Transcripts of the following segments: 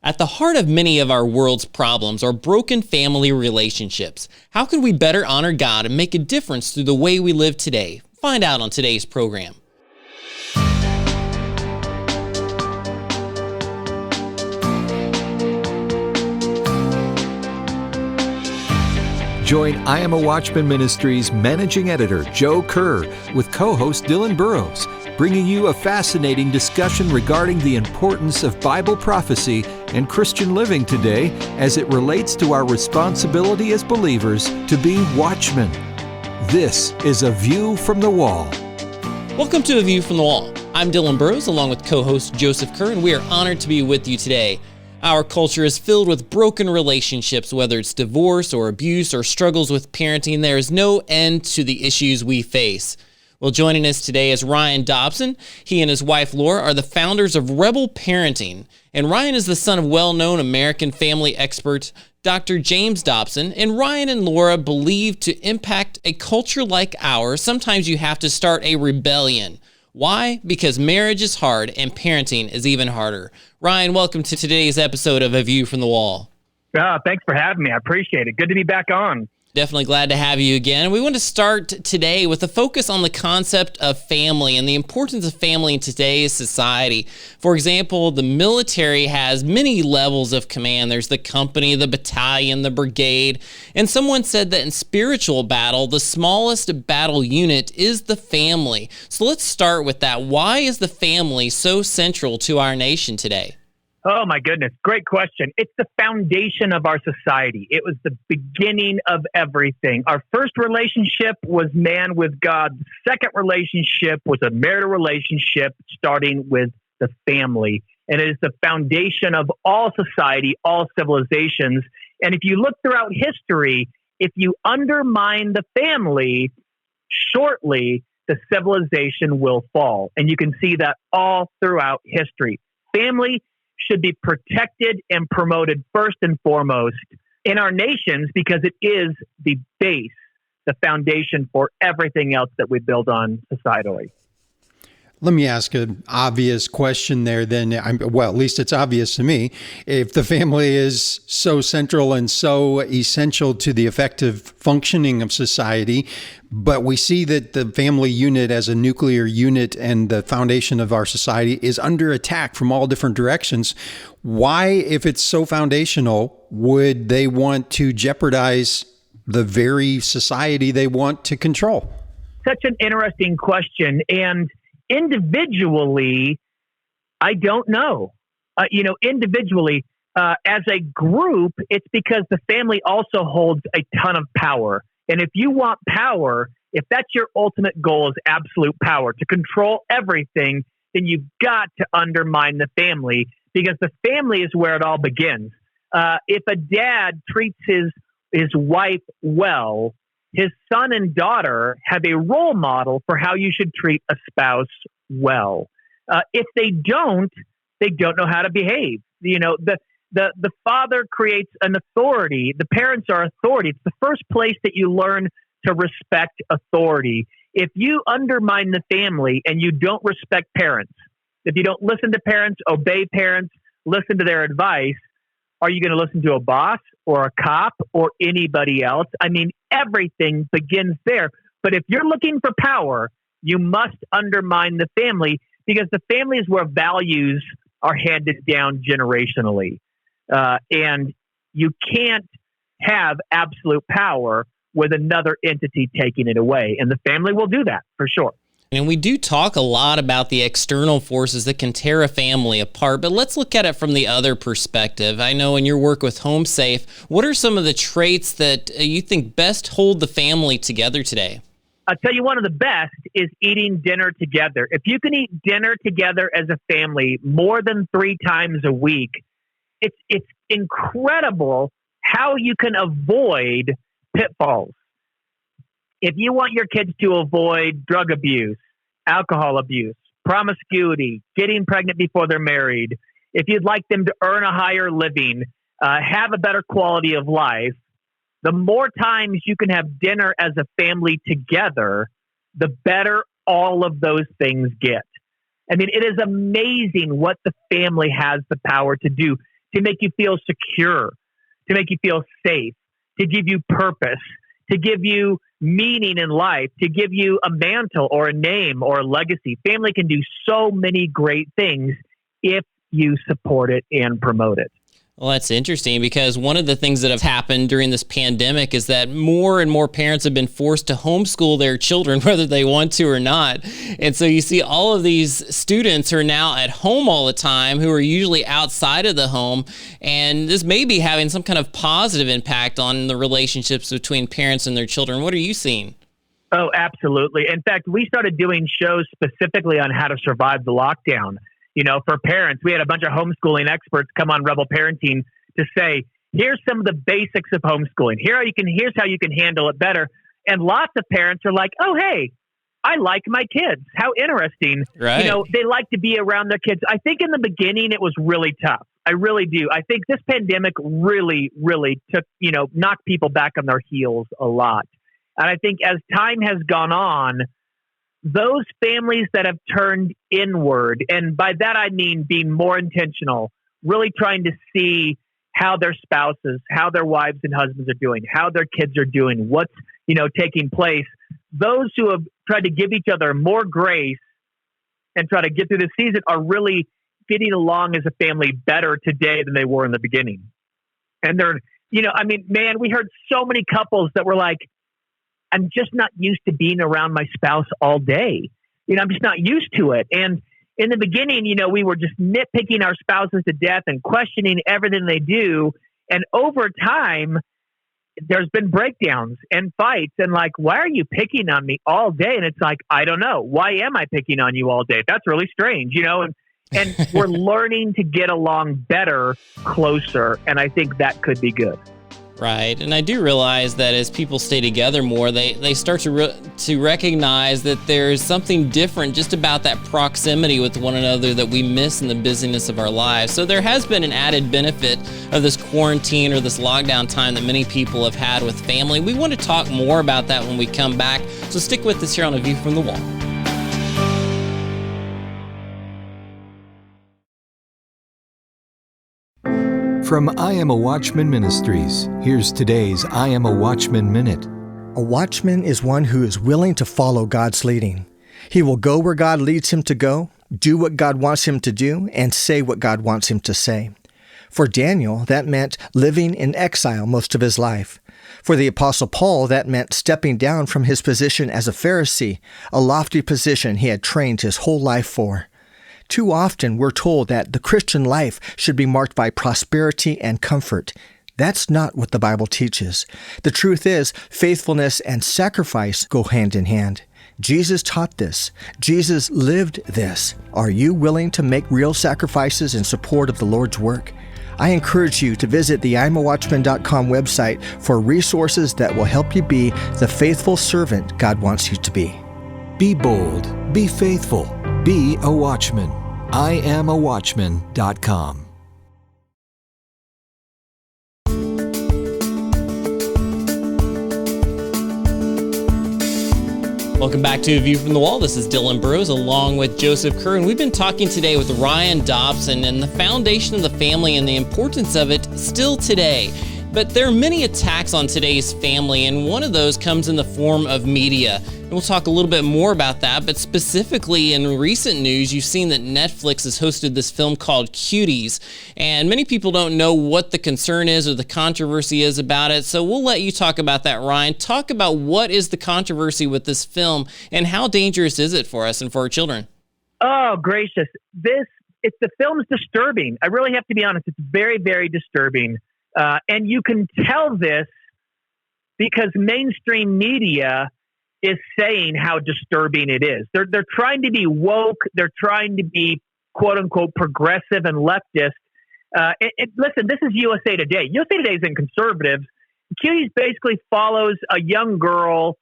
At the heart of many of our world's problems are broken family relationships. How can we better honor God and make a difference through the way we live today? Find out on today's program. Join I Am a Watchman Ministries Managing Editor Joe Kerr with co-host Dylan Burrows, bringing you a fascinating discussion regarding the importance of Bible prophecy and Christian living today as it relates to our responsibility as believers to be watchmen. This is A View from the Wall. Welcome to A View from the Wall. I'm Dylan Burrows along with co-host Joseph Kerr, and we are honored to be with you today. Our culture is filled with broken relationships, whether it's divorce or abuse or struggles with parenting. There is no end to the issues we face. Well, joining us today is Ryan Dobson. He and his wife Laura are the founders of Rebel Parenting. And Ryan is the son of well-known American family expert Dr. James Dobson. And Ryan and Laura believe to impact a culture like ours, sometimes you have to start a rebellion. Why? Because marriage is hard and parenting is even harder. Ryan, welcome to today's episode of A View from the Wall. Thanks for having me. I appreciate it. Good to be back on. Definitely glad to have you again. We want to start today with a focus on the concept of family and the importance of family in today's society. For example, the military has many levels of command. There's the company, the battalion, the brigade. And someone said that in spiritual battle, the smallest battle unit is the family. So let's start with that. Why is the family so central to our nation today? Oh, my goodness. Great question. It's the foundation of our society. It was the beginning of everything. Our first relationship was man with God. The second relationship was a marital relationship starting with the family. And it is the foundation of all society, all civilizations. And if you look throughout history, if you undermine the family, shortly the civilization will fall. And you can see that all throughout history. Family should be protected and promoted first and foremost in our nations because it is the base, the foundation for everything else that we build on societally. Let me ask an obvious question there then. Well, at least it's obvious to me. If the family is so central and so essential to the effective functioning of society, but we see that the family unit as a nuclear unit and the foundation of our society is under attack from all different directions, why, if it's so foundational, would they want to jeopardize the very society they want to control? Such an interesting question. And individually, I don't know. Individually, as a group, it's because the family also holds a ton of power. And if you want power, if that's your ultimate goal is absolute power, to control everything, then you've got to undermine the family because the family is where it all begins. If a dad treats his wife well, his son and daughter have a role model for how you should treat a spouse well. If they don't know how to behave. The father creates an authority. The parents are authority. It's the first place that you learn to respect authority. If you undermine the family and you don't respect parents, if you don't listen to parents, obey parents, listen to their advice, are you going to listen to a boss or a cop or anybody else? I mean, everything begins there. But if you're looking for power, you must undermine the family because the family is where values are handed down generationally. And you can't have absolute power with another entity taking it away. And the family will do that for sure. And we do talk a lot about the external forces that can tear a family apart, but let's look at it from the other perspective. I know in your work with Home Safe, what are some of the traits that you think best hold the family together today? I'll tell you one of the best is eating dinner together. If you can eat dinner together as a family more than 3 times a week, it's incredible how you can avoid pitfalls. If you want your kids to avoid drug abuse, alcohol abuse, promiscuity, getting pregnant before they're married, if you'd like them to earn a higher living, have a better quality of life, the more times you can have dinner as a family together, the better all of those things get. I mean, it is amazing what the family has the power to do. to make you feel secure, to make you feel safe, to give you purpose, to give you meaning in life, to give you a mantle or a name or a legacy. Family can do so many great things if you support it and promote it. Well, that's interesting because one of the things that have happened during this pandemic is that more and more parents have been forced to homeschool their children, whether they want to or not. And so you see all of these students who are now at home all the time, who are usually outside of the home. And this may be having some kind of positive impact on the relationships between parents and their children. What are you seeing? Oh, absolutely. In fact, we started doing shows specifically on how to survive the lockdown. You know, for parents, we had a bunch of homeschooling experts come on Rebel Parenting to say, here's some of the basics of homeschooling. Here's how you can handle it better. And lots of parents are like, oh, hey, I like my kids. How interesting. Right. You know, they like to be around their kids. I think in the beginning it was really tough. I really do. I think this pandemic really, really took, knocked people back on their heels a lot. And I think as time has gone on, those families that have turned inward, and by that I mean being more intentional, really trying to see how their spouses, how their wives and husbands are doing, how their kids are doing, what's, taking place. Those who have tried to give each other more grace and try to get through the season are really getting along as a family better today than they were in the beginning. And they're, we heard so many couples that were like, I'm just not used to being around my spouse all day. I'm just not used to it. And in the beginning, we were just nitpicking our spouses to death and questioning everything they do. And over time, there's been breakdowns and fights and like, why are you picking on me all day? And it's like, I don't know. Why am I picking on you all day? That's really strange, and we're learning to get along better, closer. And I think that could be good. Right. And I do realize that as people stay together more, they start to recognize that there's something different just about that proximity with one another that we miss in the busyness of our lives. So there has been an added benefit of this quarantine or this lockdown time that many people have had with family. We want to talk more about that when we come back. So stick with us here on A View from the Wall. From I Am a Watchman Ministries, here's today's I Am a Watchman Minute. A watchman is one who is willing to follow God's leading. He will go where God leads him to go, do what God wants him to do, and say what God wants him to say. For Daniel, that meant living in exile most of his life. For the Apostle Paul, that meant stepping down from his position as a Pharisee, a lofty position he had trained his whole life for. Too often, we're told that the Christian life should be marked by prosperity and comfort. That's not what the Bible teaches. The truth is, faithfulness and sacrifice go hand in hand. Jesus taught this. Jesus lived this. Are you willing to make real sacrifices in support of the Lord's work? I encourage you to visit the I'mAWatchman.com website for resources that will help you be the faithful servant God wants you to be. Be bold, be faithful, be a watchman. I'mAWatchman.com. Welcome back to A View from the Wall. This is Dylan Burrows along with Joseph Kerr, and we've been talking today with Ryan Dobson and the foundation of the family and the importance of it still today. But there are many attacks on today's family, and one of those comes in the form of media. And we'll talk a little bit more about that, but specifically in recent news, you've seen that Netflix has hosted this film called Cuties, and many people don't know what the concern is or the controversy is about it, so we'll let you talk about that, Ryan. Talk about what is the controversy with this film, and how dangerous is it for us and for our children? Oh, gracious. The film's disturbing. I really have to be honest. It's very, very disturbing. And you can tell this because mainstream media is saying how disturbing it is. They're trying to be woke. They're trying to be quote unquote progressive and leftist. Listen, this is USA Today. USA Today is in conservatives. Cuties basically follows a young girl.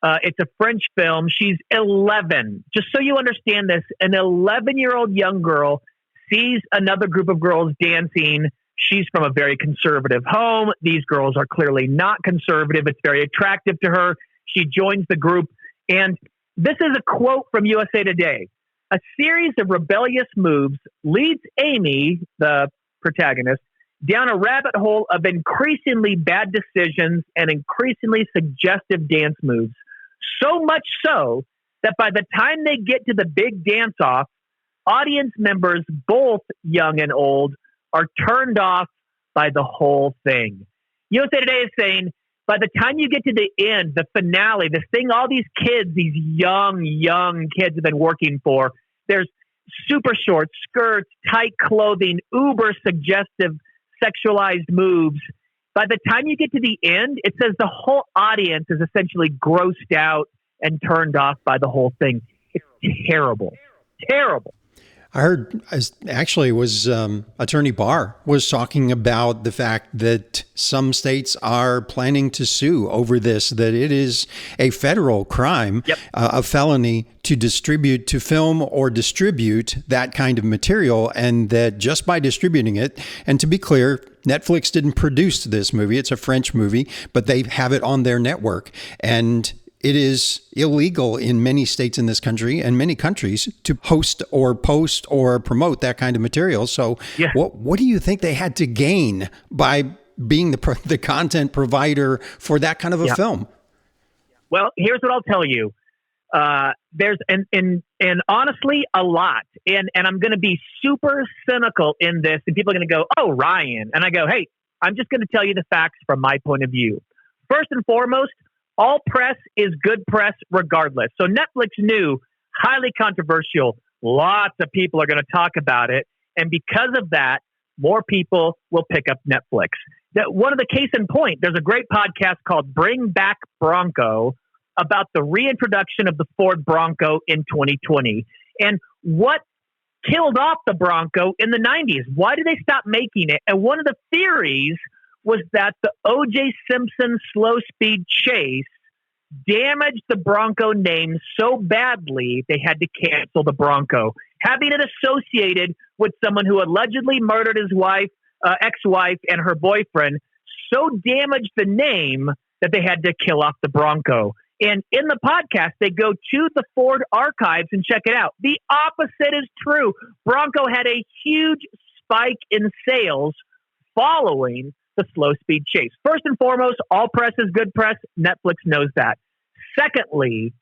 It's a French film. She's 11. Just so you understand this, an 11-year-old young girl sees another group of girls dancing. She's from a very conservative home. These girls are clearly not conservative. It's very attractive to her. She joins the group. And this is a quote from USA Today. A series of rebellious moves leads Amy, the protagonist, down a rabbit hole of increasingly bad decisions and increasingly suggestive dance moves. So much so that by the time they get to the big dance-off, audience members, both young and old, are turned off by the whole thing. USA Today is saying, by the time you get to the end, the finale, this thing all these kids, these young kids have been working for, there's super short skirts, tight clothing, uber suggestive, sexualized moves. By the time you get to the end, it says the whole audience is essentially grossed out and turned off by the whole thing. It's terrible. Terrible. I heard, actually, it was Attorney Barr was talking about the fact that some states are planning to sue over this, that it is a federal crime, a felony to distribute, to film or distribute that kind of material, and that just by distributing it, and to be clear, Netflix didn't produce this movie, it's a French movie, but they have it on their network, and it is illegal in many states in this country and many countries to host or post or promote that kind of material. So what do you think they had to gain by being the content provider for that kind of a film? Well, here's what I'll tell you. There's and honestly a lot. And I'm going to be super cynical in this, and people are going to go, "Oh, Ryan." And I go, "Hey, I'm just going to tell you the facts from my point of view. First and foremost, all press is good press regardless." So Netflix knew, highly controversial. Lots of people are going to talk about it. And because of that, more people will pick up Netflix. One of the case in point, there's a great podcast called Bring Back Bronco about the reintroduction of the Ford Bronco in 2020. And what killed off the Bronco in the 90s? Why did they stop making it? And one of the theories was that the O.J. Simpson slow speed chase damaged the Bronco name so badly they had to cancel the Bronco. Having it associated with someone who allegedly murdered his wife, ex-wife, and her boyfriend so damaged the name that they had to kill off the Bronco. And in the podcast, they go to the Ford archives and check it out. The opposite is true. Bronco had a huge spike in sales following the slow speed chase. First and foremost, all press is good press. Netflix knows that. Secondly,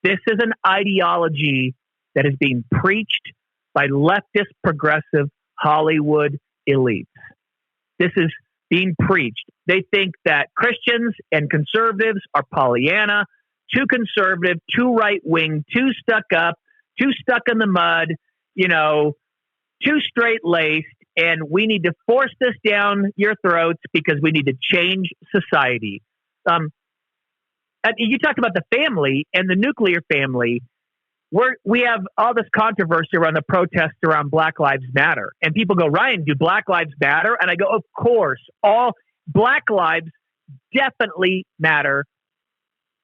this is an ideology that is being preached by leftist, progressive Hollywood elites. This is being preached. They think that Christians and conservatives are Pollyanna, too conservative, too right-wing, too stuck up, too stuck in the mud, too straight-laced, and we need to force this down your throats because we need to change society. You talked about the family and the nuclear family. We have all this controversy around the protests around Black Lives Matter. And people go, "Ryan, do Black Lives matter?" And I go, of course. All Black lives definitely matter.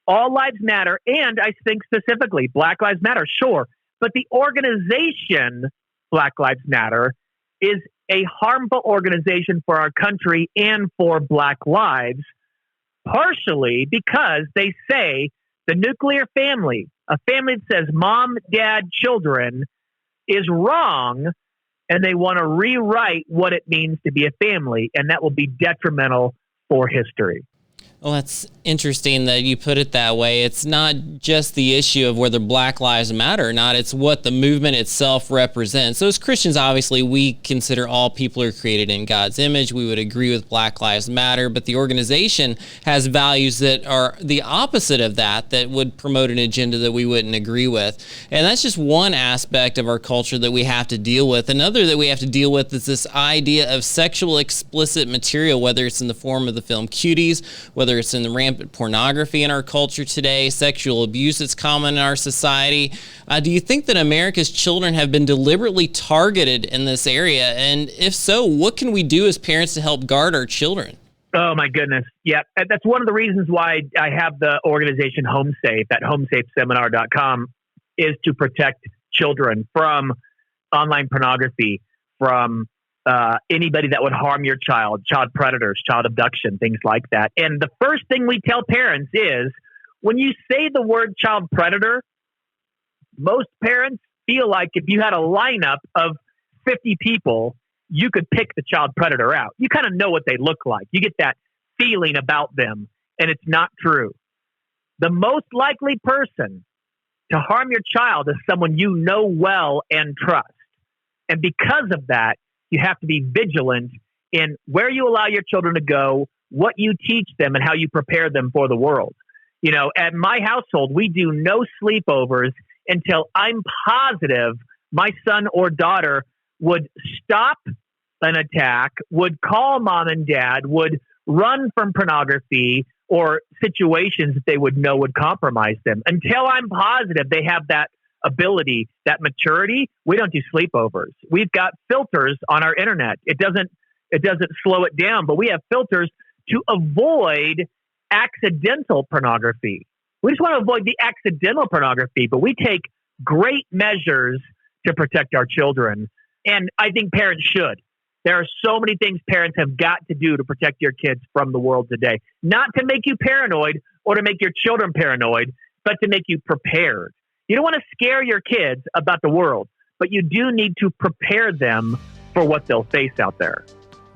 All lives matter. And I think specifically, Black Lives Matter, sure. But the organization Black Lives Matter is a harmful organization for our country and for Black lives, partially because they say the nuclear family, a family that says mom, dad, children, is wrong, and they want to rewrite what it means to be a family, and that will be detrimental for history. Well, that's interesting that you put it that way. It's not just the issue of whether Black Lives Matter or not, it's what the movement itself represents. So as Christians, obviously, we consider all people are created in God's image. We would agree with Black Lives Matter, but the organization has values that are the opposite of that would promote an agenda that we wouldn't agree with. And that's just one aspect of our culture that we have to deal with. Another that we have to deal with is this idea of sexual explicit material, whether it's in the form of the film Cuties, whether it's in the rampant pornography in our culture today, sexual abuse that's common in our society. Do you think that America's children have been deliberately targeted in this area? And if so, what can we do as parents to help guard our children? Oh, my goodness. Yeah, that's one of the reasons why I have the organization HomeSafe at homesafeseminar.com, is to protect children from online pornography, from anybody that would harm your child predators, child abduction, things like that. And the first thing we tell parents is, when you say the word child predator, most parents feel like if you had a lineup of 50 people, you could pick the child predator out. You kind of know what they look like. You get that feeling about them, and it's not true. The most likely person to harm your child is someone you know well and trust. And because of that, you have to be vigilant in where you allow your children to go, what you teach them, and how you prepare them for the world. You know, at my household, we do no sleepovers until I'm positive my son or daughter would stop an attack, would call mom and dad, would run from pornography or situations that they would know would compromise them. Until I'm positive they have that ability, that maturity, we don't do sleepovers. We've got filters on our internet. It doesn't slow it down, but we have filters to avoid accidental pornography. We just want to avoid the accidental pornography, but we take great measures to protect our children. And I think parents should. There are so many things parents have got to do to protect your kids from the world today. Not to make you paranoid or to make your children paranoid, but to make you prepared. You don't want to scare your kids about the world, but you do need to prepare them for what they'll face out there.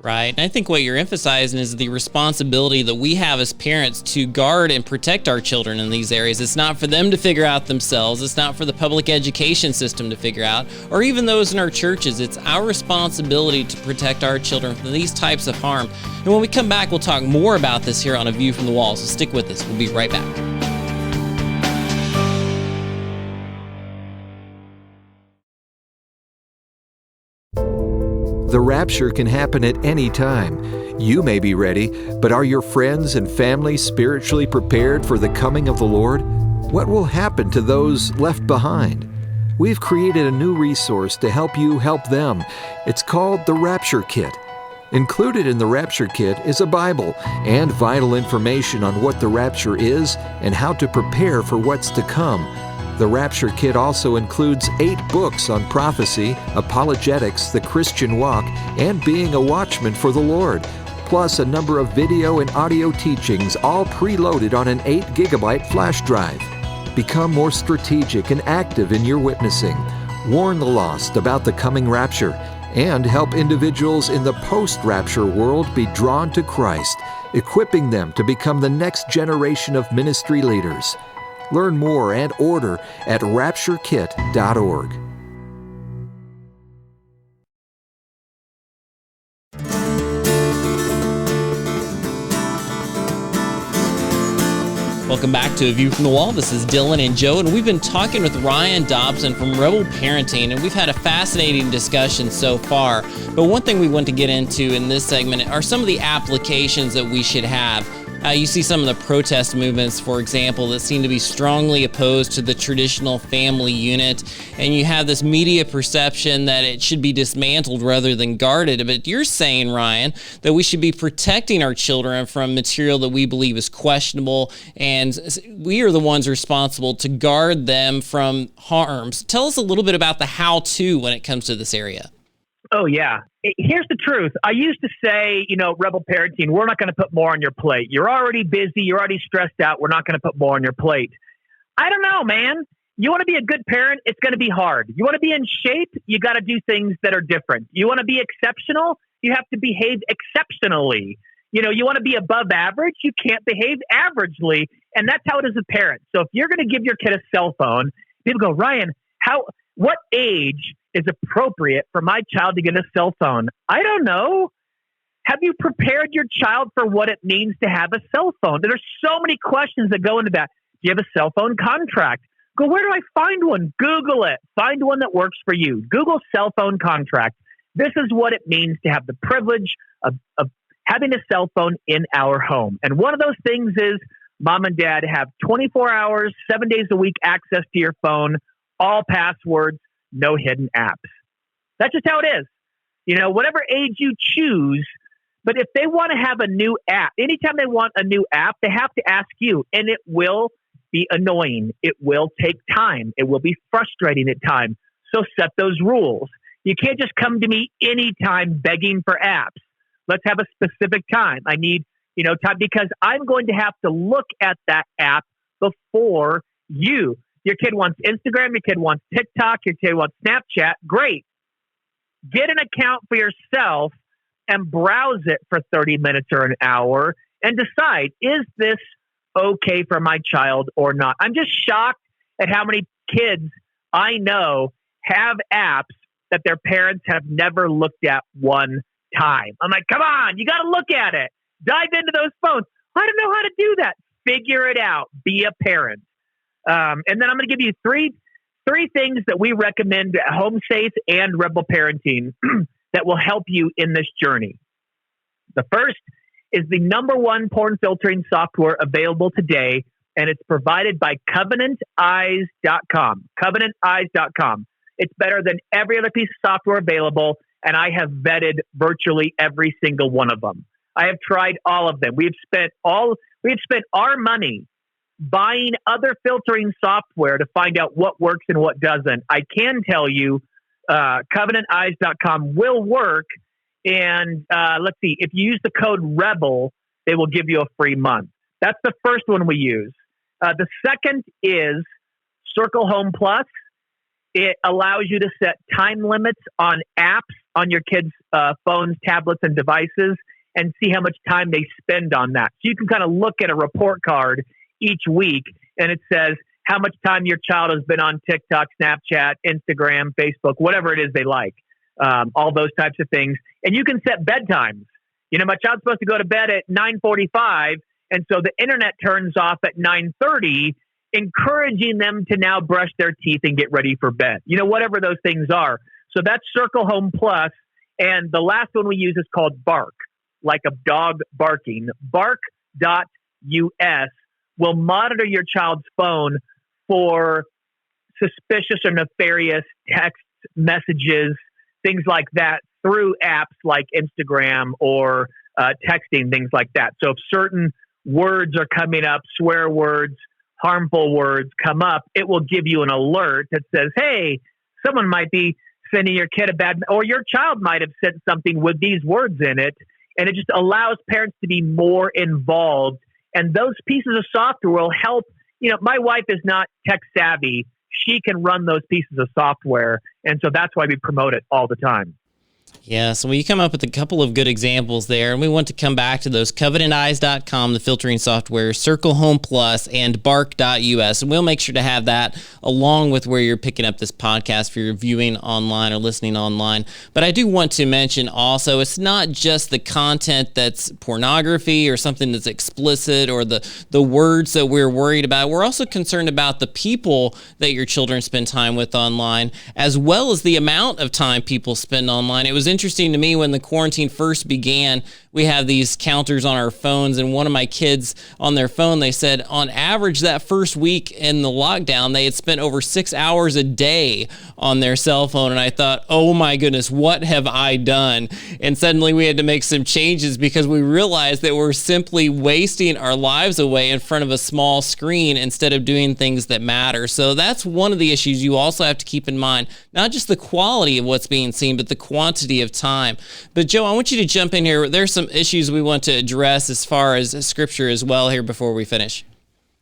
Right. And I think what you're emphasizing is the responsibility that we have as parents to guard and protect our children in these areas. It's not for them to figure out themselves. It's not for the public education system to figure out, or even those in our churches. It's our responsibility to protect our children from these types of harm. And when we come back, we'll talk more about this here on A View from the Wall. So stick with us. We'll be right back. The rapture can happen at any time. You may be ready, but are your friends and family spiritually prepared for the coming of the Lord? What will happen to those left behind? We've created a new resource to help you help them. It's called the Rapture Kit. Included in the Rapture Kit is a Bible and vital information on what the rapture is and how to prepare for what's to come. The Rapture Kit also includes 8 books on prophecy, apologetics, the Christian walk, and being a watchman for the Lord, plus a number of video and audio teachings, all preloaded on an 8-gigabyte flash drive. Become more strategic and active in your witnessing. Warn the lost about the coming rapture, and help individuals in the post-rapture world be drawn to Christ, equipping them to become the next generation of ministry leaders. Learn more and order at rapturekit.org. Welcome back to A View from the Wall. This is Dylan and Joe, and we've been talking with Ryan Dobson from Rebel Parenting, and we've had a fascinating discussion so far. But one thing we want to get into in this segment are some of the applications that we should have. You see some of the protest movements, for example, that seem to be strongly opposed to the traditional family unit, and you have this media perception that it should be dismantled rather than guarded. But you're saying, Ryan, that we should be protecting our children from material that we believe is questionable, and we are the ones responsible to guard them from harms. Tell us a little bit about the how-to when it comes to this area. Oh, yeah. Here's the truth. I used to say, Rebel Parenting, we're not going to put more on your plate. You're already busy. You're already stressed out. We're not going to put more on your plate. I don't know, man. You want to be a good parent? It's going to be hard. You want to be in shape? You got to do things that are different. You want to be exceptional? You have to behave exceptionally. You want to be above average? You can't behave averagely. And that's how it is with parents. So if you're going to give your kid a cell phone, people go, Ryan, what age is appropriate for my child to get a cell phone? I don't know. Have you prepared your child for what it means to have a cell phone? There's so many questions that go into that. Do you have a cell phone contract? Go, where do I find one? Google it. Find one that works for you. Google cell phone contract. This is what it means to have the privilege of having a cell phone in our home. And one of those things is mom and dad have 24 hours, 7 days a week access to your phone, all passwords, no hidden apps. That's just how it is. Whatever age you choose, but if they want to have a new app, anytime they want a new app, they have to ask you, and it will be annoying. It will take time. It will be frustrating at times. So set those rules. You can't just come to me anytime begging for apps. Let's have a specific time. I need, time, because I'm going to have to look at that app before you. Your kid wants Instagram, your kid wants TikTok, your kid wants Snapchat. Great. Get an account for yourself and browse it for 30 minutes or an hour and decide, is this okay for my child or not? I'm just shocked at how many kids I know have apps that their parents have never looked at one time. I'm like, come on, you got to look at it. Dive into those phones. I don't know how to do that. Figure it out. Be a parent. And then I'm going to give you three things that we recommend at Home Safe and Rebel Parenting that will help you in this journey. The first is the #1 porn filtering software available today, and it's provided by CovenantEyes.com. CovenantEyes.com. It's better than every other piece of software available, and I have vetted virtually every single one of them. I have tried all of them. We've spent our money buying other filtering software to find out what works and what doesn't. I can tell you, CovenantEyes.com will work. And let's see, if you use the code REBEL, they will give you a free month. That's the first one we use. The second is Circle Home Plus. It allows you to set time limits on apps on your kids' phones, tablets, and devices and see how much time they spend on that. So you can kind of look at a report card each week, and it says how much time your child has been on TikTok, Snapchat, Instagram, Facebook, whatever it is they like, all those types of things. And you can set bedtimes. You know, my child's supposed to go to bed at 9:45, and so the internet turns off at 9:30, encouraging them to now brush their teeth and get ready for bed. You know, whatever those things are. So that's Circle Home Plus. And the last one we use is called Bark, like a dog barking. Bark.us will monitor your child's phone for suspicious or nefarious text messages, things like that, through apps like Instagram or texting, things like that. So if certain words are coming up, swear words, harmful words come up, it will give you an alert that says, hey, someone might be sending your kid a bad, or your child might have sent something with these words in it. And it just allows parents to be more involved. And those pieces of software will help. You know, my wife is not tech savvy. She can run those pieces of software. And so that's why we promote it all the time. Yeah, so you come up with a couple of good examples there, and we want to come back to those. CovenantEyes.com, the filtering software, Circle Home Plus, and Bark.us. And we'll make sure to have that along with where you're picking up this podcast for your viewing online or listening online. But I do want to mention also, it's not just the content that's pornography or something that's explicit or the words that we're worried about. We're also concerned about the people that your children spend time with online, as well as the amount of time people spend online. It was interesting to me when the quarantine first began. We have these counters on our phones, and one of my kids on their phone, they said on average that first week in the lockdown, they had spent over 6 hours a day on their cell phone. And I thought, oh my goodness, what have I done? And suddenly we had to make some changes because we realized that we're simply wasting our lives away in front of a small screen instead of doing things that matter. So that's one of the issues you also have to keep in mind, not just the quality of what's being seen, but the quantity of time. But Joe, I want you to jump in here. There's some issues we want to address as far as scripture as well here before we finish.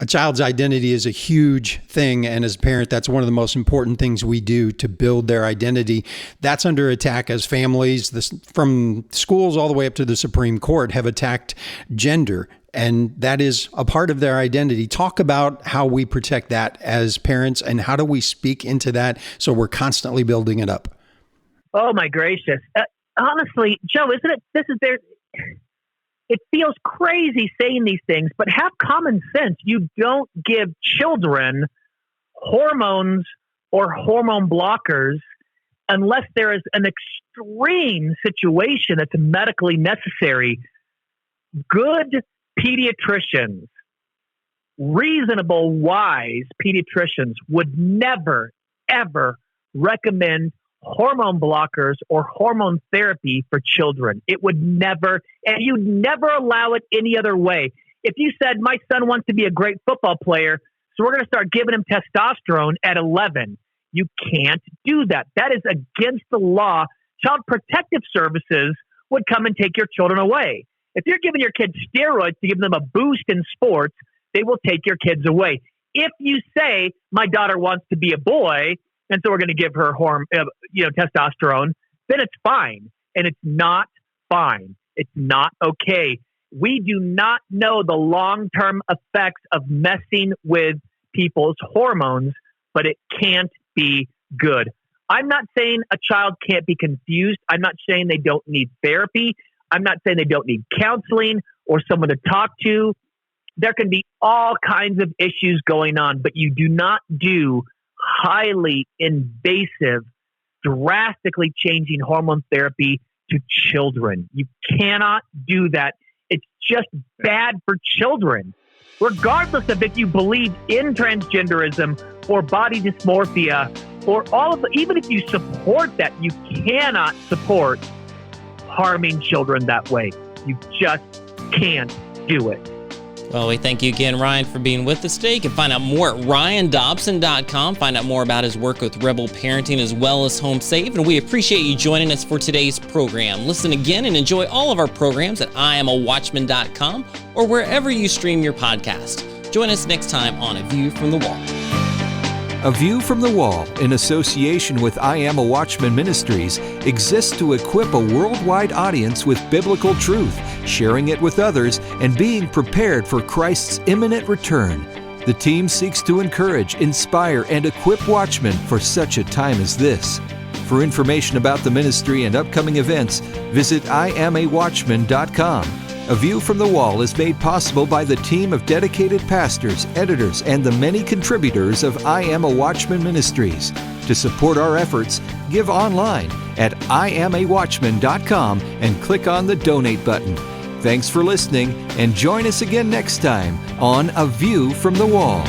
A child's identity is a huge thing, and as a parent, that's one of the most important things we do to build their identity. That's under attack as families, from schools all the way up to the Supreme Court, have attacked gender, and that is a part of their identity. Talk about how we protect that as parents, and how do we speak into that so we're constantly building it up? Oh my gracious. Honestly, Joe, isn't it, it feels crazy saying these things, but have common sense. You don't give children hormones or hormone blockers unless there is an extreme situation that's medically necessary. Good pediatricians, reasonable, wise pediatricians would never, ever recommend hormone blockers or hormone therapy for children. It would never, and you'd never allow it any other way. If you said, my son wants to be a great football player, so we're going to start giving him testosterone at 11, you can't do that. That is against the law. Child Protective Services would come and take your children away. If you're giving your kids steroids to give them a boost in sports, they will take your kids away. If you say, my daughter wants to be a boy, and so we're going to give her testosterone, then it's fine. And it's not fine. It's not okay. We do not know the long-term effects of messing with people's hormones, but it can't be good. I'm not saying a child can't be confused. I'm not saying they don't need therapy. I'm not saying they don't need counseling or someone to talk to. There can be all kinds of issues going on, but you do not do highly invasive, drastically changing hormone therapy to children. You cannot do that. It's just bad for children. Regardless of if you believe in transgenderism or body dysmorphia or all of the, even if you support that, you cannot support harming children that way. You just can't do it. Well, we thank you again, Ryan, for being with us today. You can find out more at ryandobson.com, find out more about his work with Rebel Parenting as well as Home Safe, and we appreciate you joining us for today's program. Listen again and enjoy all of our programs at IamAWatchman.com or wherever you stream your podcast. Join us next time on A View from the Wall. A View from the Wall, in association with I Am a Watchman Ministries, exists to equip a worldwide audience with biblical truth, sharing it with others, and being prepared for Christ's imminent return. The team seeks to encourage, inspire, and equip watchmen for such a time as this. For information about the ministry and upcoming events, visit IamAWatchman.com. A View from the Wall is made possible by the team of dedicated pastors, editors, and the many contributors of I Am a Watchman Ministries. To support our efforts, give online at IamAWatchman.com and click on the Donate button. Thanks for listening, and join us again next time on A View from the Wall.